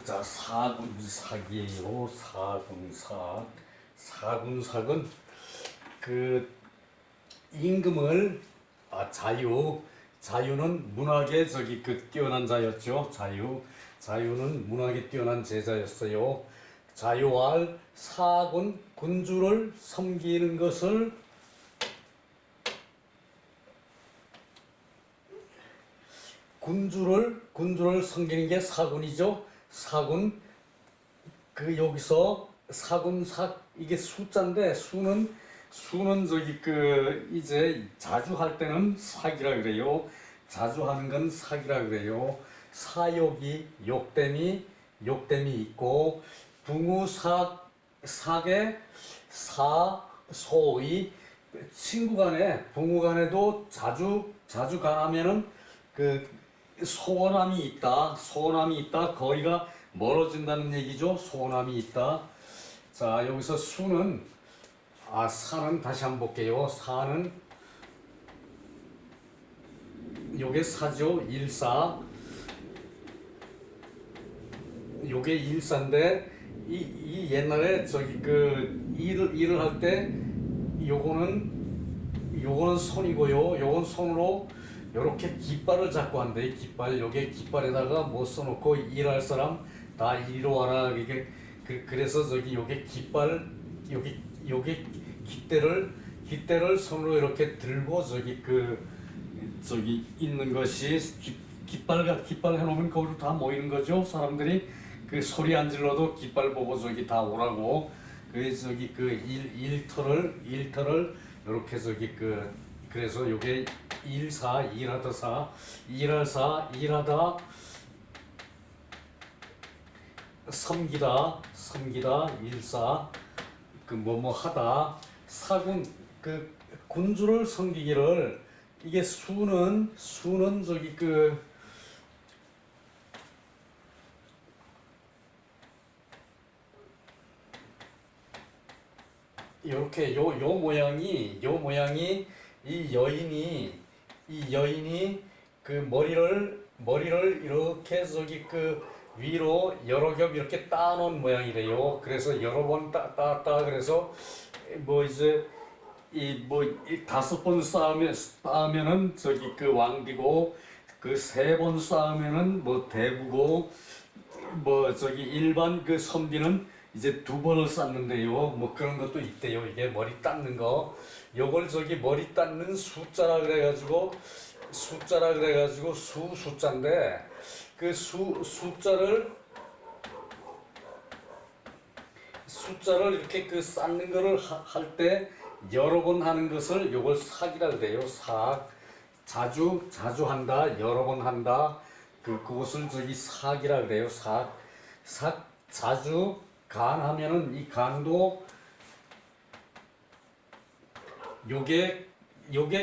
자, 사군삭이에요. 사군삭. 사군삭은 그 임금을 자유는 문학에 뛰어난 자였죠. 자유는 문학에 뛰어난 제자였어요. 자유할 사군 군주를 섬기는 것을 군주를 섬기는 게 사군이죠. 사군 여기서 사군삭 이게 숫자인데 수는 이제 자주 할 때는 사기라 그래요. 자주 하는 건 사기라 그래요. 사욕이 욕됨이 있고 붕우삭에 사소의 부부 간에도 자주 간하면은 그 소원함이 있다. 거리가 멀어진다는 얘기죠. 소원함이 있다. 자, 여기서 사는 다시 한번 볼게요. 사는 요게 사죠. 요게 일사인데 이 옛날에 일을 할 때 요거는 손이고요. 요건 손으로 요렇게 깃발을 잡고 한대. 요게 깃발에다가 뭐 써놓고 일할 사람 다 이리로 와라. 이게 그래서 요게 깃발 요게 깃대를 손으로 이렇게 들고 있는 것이 깃발 해놓으면 거기로 다 모이는 거죠. 사람들이 그 소리 안 질러도 깃발 보고 다 오라고. 일터를 이렇게 그래서 요게 일하다 섬기다 일사 하다. 사군 군주를 섬기기를 이게 수는 이렇게 요 모양이 이 여인이 머리를 이렇게 위로 여러 겹 이렇게 따놓은 모양이래요. 그래서 여러 번 따 그래서 이제 이 5번 쌓으면은 왕비고, 3번 쌓으면은 대부고, 일반 선비는 이제 2번을 쌓는데요. 그런 것도 있대요. 이게 머리 닦는 거. 요걸 머리 닦는 숫자라 그래가지고 숫자인데 숫자를 이렇게 쌓는 거를 할 때 여러 번 하는 것을 요걸 삭이라 그래요. 삭. 자주 한다. 여러 번 한다. 그것을 삭이라 그래요. 삭. 자주 간하면은 이 간도 요게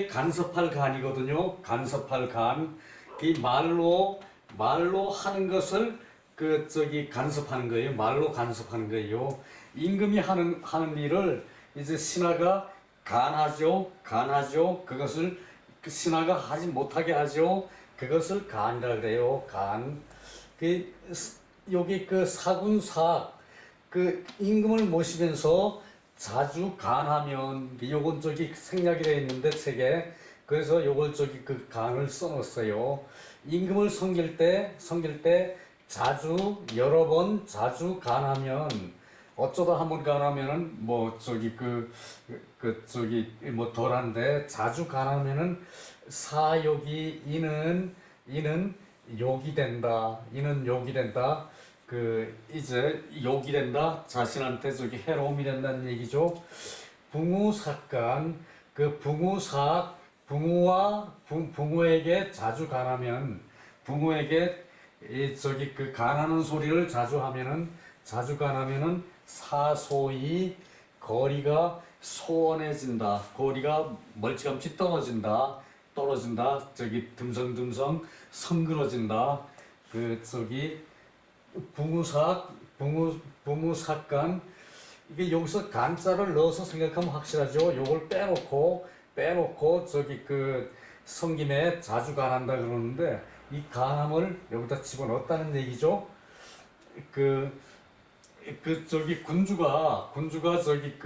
간섭할 간이거든요. 간섭할 간. 이 말로 하는 것을 간섭하는 거예요. 말로 간섭하는 거예요. 임금이 하는 일을 이제 신하가 간하죠. 그것을 신하가 하지 못하게 하죠. 그것을 간이라 그래요. 간. 여기 사군삭 임금을 모시면서 자주 간하면 요건 생략이 되어 있는데 책에. 그래서 요걸 간을 써놓았어요. 임금을 섬길 때 여러 번 자주 간하면, 어쩌다 한번 간하면은 덜한데, 자주 간하면은 사욕이 이는 욕이 된다. 이제 욕이 된다. 자신한테 해로움이 된다는 얘기죠. 붕우삭간, 부모에게 자주 간하면, 부모에게 간하는 소리를 자주 간하면은 사소히 거리가 소원해진다. 거리가 멀찌감치 떨어진다. 듬성듬성 성그러진다. 부무삭간, 이게 여기서 간자를 넣어서 생각하면 확실하죠. 요걸 빼놓고 성김에 자주 간한다 그러는데, 이 간함을 여기다 집어넣었다는 얘기죠. 저기 군주가 저기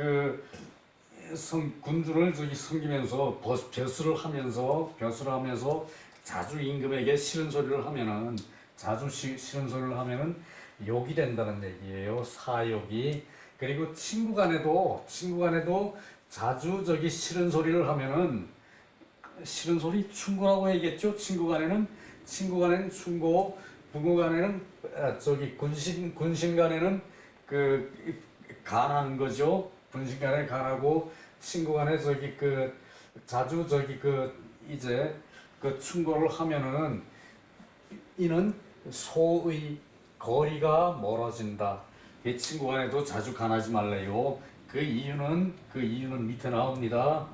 군주를 저기 섬기면서 벼슬을 하면서 자주 임금에게 싫은 소리를 하면은 싫은 소리를 하면은 욕이 된다는 얘기예요. 사욕이. 그리고 친구 간에도 자주 저기 싫은 소리를 하면은 싫은 소리 충고라고 해야겠죠. 친구 간에는 충고, 부모 간에는 저기 군신 간에는 간하는 거죠. 군신 간에 간하고 친구 간에 저기 자주 저기 이제 충고를 하면은 이는 소의 거리가 멀어진다. 이 친구 간에도 자주 간하지 말래요. 그 이유는 밑에 나옵니다.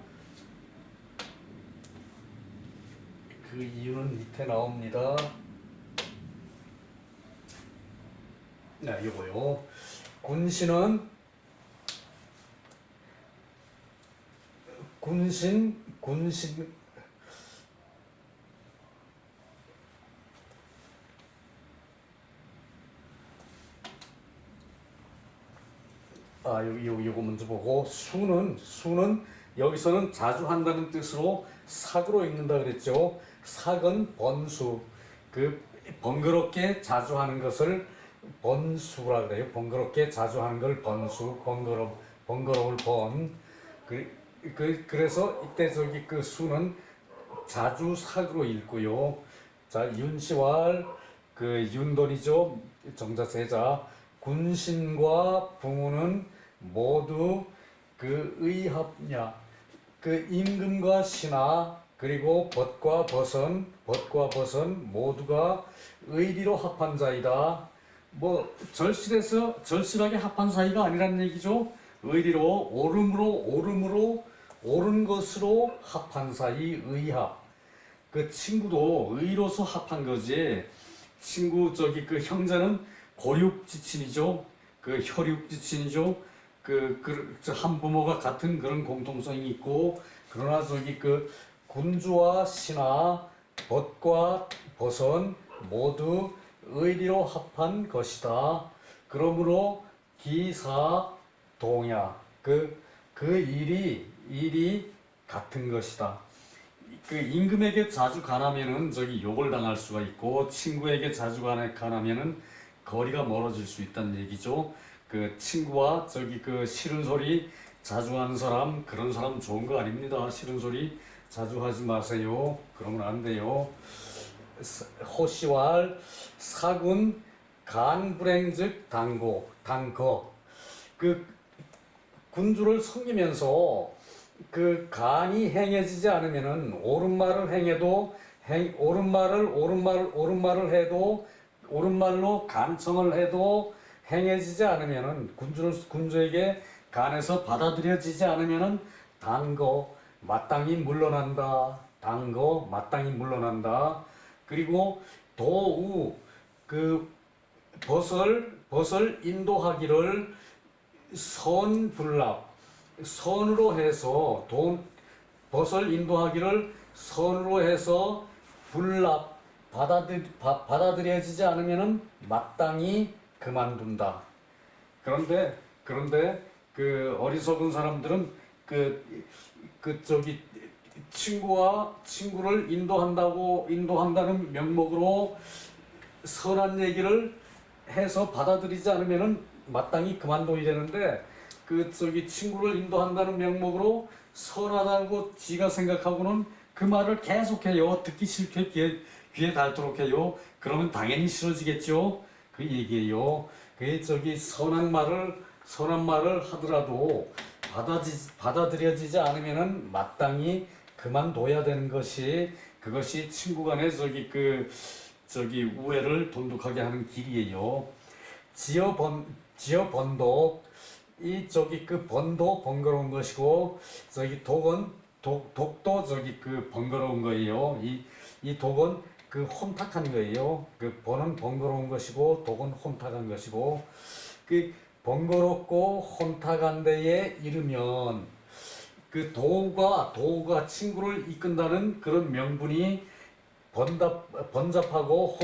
그 이유는 밑에 나옵니다. 네, 이거요. 군신은 군신 요거 먼저 보고 수는 여기서는 자주 한다는 뜻으로 삭으로 읽는다 그랬죠. 삭은 번수, 번거롭게 자주 하는 것을 번수라 그래요. 번거롭게 자주 하는 걸 번수, 번거로울 번. 그래서 이때 저기 수는 자주 삭으로 읽고요. 자, 윤시왈 윤돈이죠. 정자세자. 군신과 붕우는 모두 의합냐. 임금과 신하 그리고 벗과 벗은 모두가 의리로 합한 자이다. 뭐 절실하게 합한 사이가 아니라는 얘기죠. 의리로 옳은 것으로 합한 사이 의합. 친구도 의로서 합한 거지. 친구 저기 형제는 고육지친이죠. 혈육지친이죠. 한부모가 같은 그런 공통성이 있고, 그러나 저기 군주와 신하, 벗과 벗은 모두 의리로 합한 것이다. 그러므로 기사 동야 일이 같은 것이다. 임금에게 자주 간하면은 저기 욕을 당할 수가 있고, 친구에게 자주 간하면은 거리가 멀어질 수 있다는 얘기죠. 친구와 저기 싫은 소리 자주 하는 사람, 그런 사람 좋은 거 아닙니다. 싫은 소리 자주 하지 마세요. 그러면 안 돼요. 호시왈 사군 간불행즉 당거. 군주를 섬기면서 간이 행해지지 않으면은 옳은 말을 해도 옳은 말로 간청을 해도 행해지지 않으면은 군주에게 간에서 받아들여지지 않으면은 마땅히 물러난다. 그리고 도우 벗을 인도하기를 선으로 해서 벗을 인도하기를 선으로 해서 받아들여지지 않으면은 마땅히 그만둔다. 그런데 어리석은 사람들은 저기 친구를 인도한다는 명목으로 선한 얘기를 해서 받아들이지 않으면은 마땅히 그만둬야 되는데, 저기 친구를 인도한다는 명목으로 선하다고 지가 생각하고는 그 말을 계속해요. 듣기 싫게 귀에 닳도록 해요. 그러면 당연히 싫어지겠죠. 그 얘기예요. 저기 선한 말을 하더라도 받아들여지지 않으면은 마땅히 그만둬야 되는 그것이 친구 간의 저기 우애를 돈독하게 하는 길이에요. 지어번독, 번도 번거로운 것이고, 저기 독도 저기 번거로운 거예요. 이 독은 혼탁한 거예요. 번은 번거로운 것이고 독은 혼탁한 것이고, 번거롭고 혼탁한 데에 이르면 도우가 친구를 이끈다는 그런 명분이 번잡하고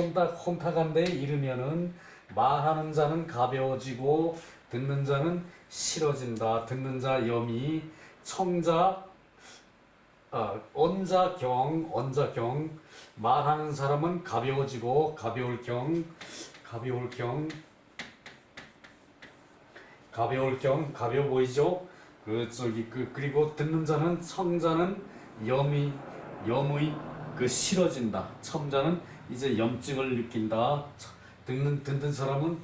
혼탁한 데에 이르면은 말하는 자는 가벼워지고 듣는 자는 싫어진다. 듣는 자 염이 청자 언자경 말하는 사람은 가벼워지고 가벼울 경 가벼워 보이죠? 그리고 듣는 자는 청자는 염의 싫어진다. 첨자는 이제 염증을 느낀다. 듣는 사람은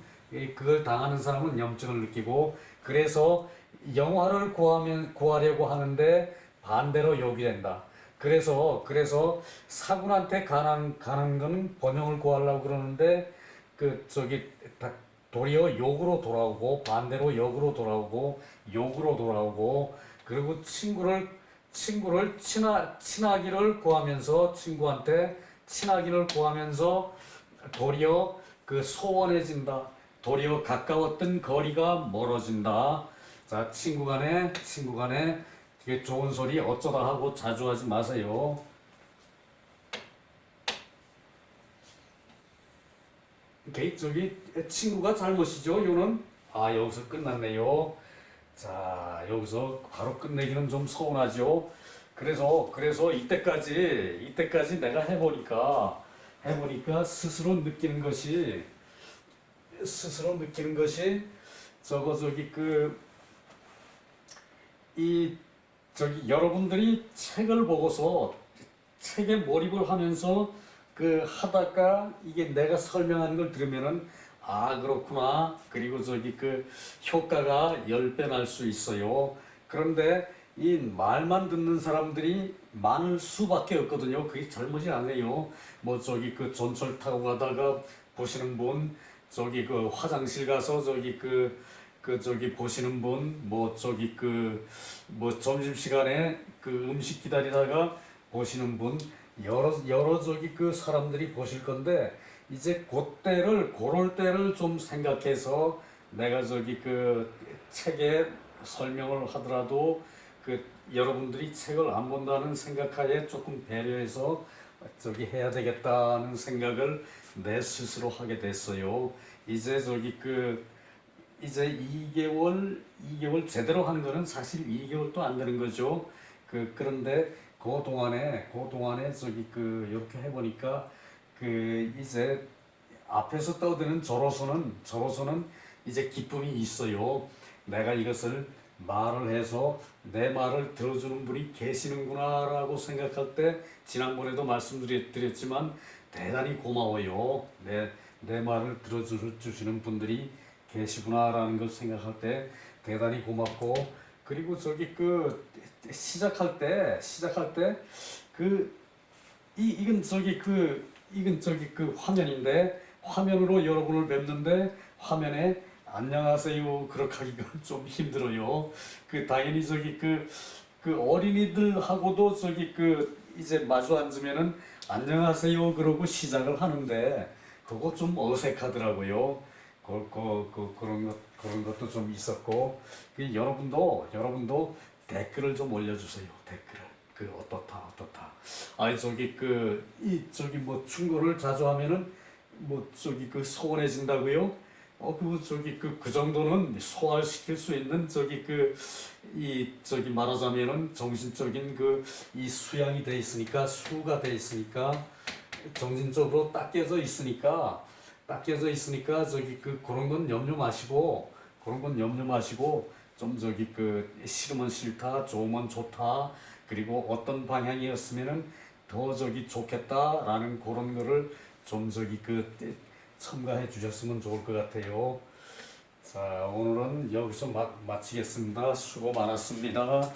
그걸 당하는 사람은 염증을 느끼고 그래서 영화를 구하려고 하는데 반대로 욕이 된다. 그래서 사군한테 가는 거는 번영을 구하려고 그러는데 도리어 욕으로 돌아오고 반대로 욕으로 돌아오고 그리고 친구를 친하기를 구하면서 친구한테 친하기를 구하면서 도리어 소원해진다. 도리어 가까웠던 거리가 멀어진다. 자, 친구간에 되게 좋은 소리 어쩌다 하고 자주 하지 마세요. 오케이, 친구가 잘못이죠. 요는 여기서 끝났네요. 자, 여기서 바로 끝내기는 좀 서운하죠. 그래서 이때까지 내가 해보니까 스스로 느끼는 것이 여러분들이 책을 보고서 책에 몰입을 하면서 하다가 이게 내가 설명하는 걸 들으면은 그렇구나. 그리고 효과가 10배 날 수 있어요. 그런데 이 말만 듣는 사람들이 많을 수밖에 없거든요. 그게 잘못이 아니에요. 뭐 전철 타고 가다가 보시는 분, 화장실 가서 보시는 분, 점심시간에 음식 기다리다가 보시는 분, 여러 사람들이 보실 건데, 이제 그럴 때를 좀 생각해서 내가 책에 설명을 하더라도 여러분들이 책을 안 본다는 생각하에 조금 배려해서 해야 되겠다는 생각을 내 스스로 하게 됐어요. 이제 이제 2개월 제대로 하는 거는 사실 2개월도 안 되는 거죠. 그런데 그동안에 이렇게 해보니까 이제 앞에서 떠드는 저로서는 이제 기쁨이 있어요. 내가 이것을 말을 해서 내 말을 들어주는 분이 계시는구나라고 생각할 때 지난번에도 말씀드렸지만 대단히 고마워요. 내 말을 들어주시는 분들이 계시구나라는 걸 생각할 때 대단히 고맙고 그리고 시작할 때 이건 화면인데 화면으로 여러분을 뵙는데 화면에 안녕하세요 그렇게 하기가 좀 힘들어요. 당연히 어린이들하고도 이제 마주 앉으면은 안녕하세요 그러고 시작을 하는데 그거 좀 어색하더라고요. 그런 것도 좀 있었고 여러분도 댓글을 좀 올려주세요. 댓글을 어떻다. 뭐 충고를 자주 하면은 소원해진다고요? 그 정도는 소화시킬 수 있는 말하자면은 정신적인 이 수양이 돼 있으니까 수가 돼 있으니까 정신적으로 딱 깨져 있으니까 그런 건 염려 마시고 좀 싫으면 싫다 좋으면 좋다 그리고 어떤 방향이었으면은 더 좋겠다라는 그런 거를 좀 첨가해 주셨으면 좋을 것 같아요. 자, 오늘은 여기서 마치겠습니다. 수고 많았습니다.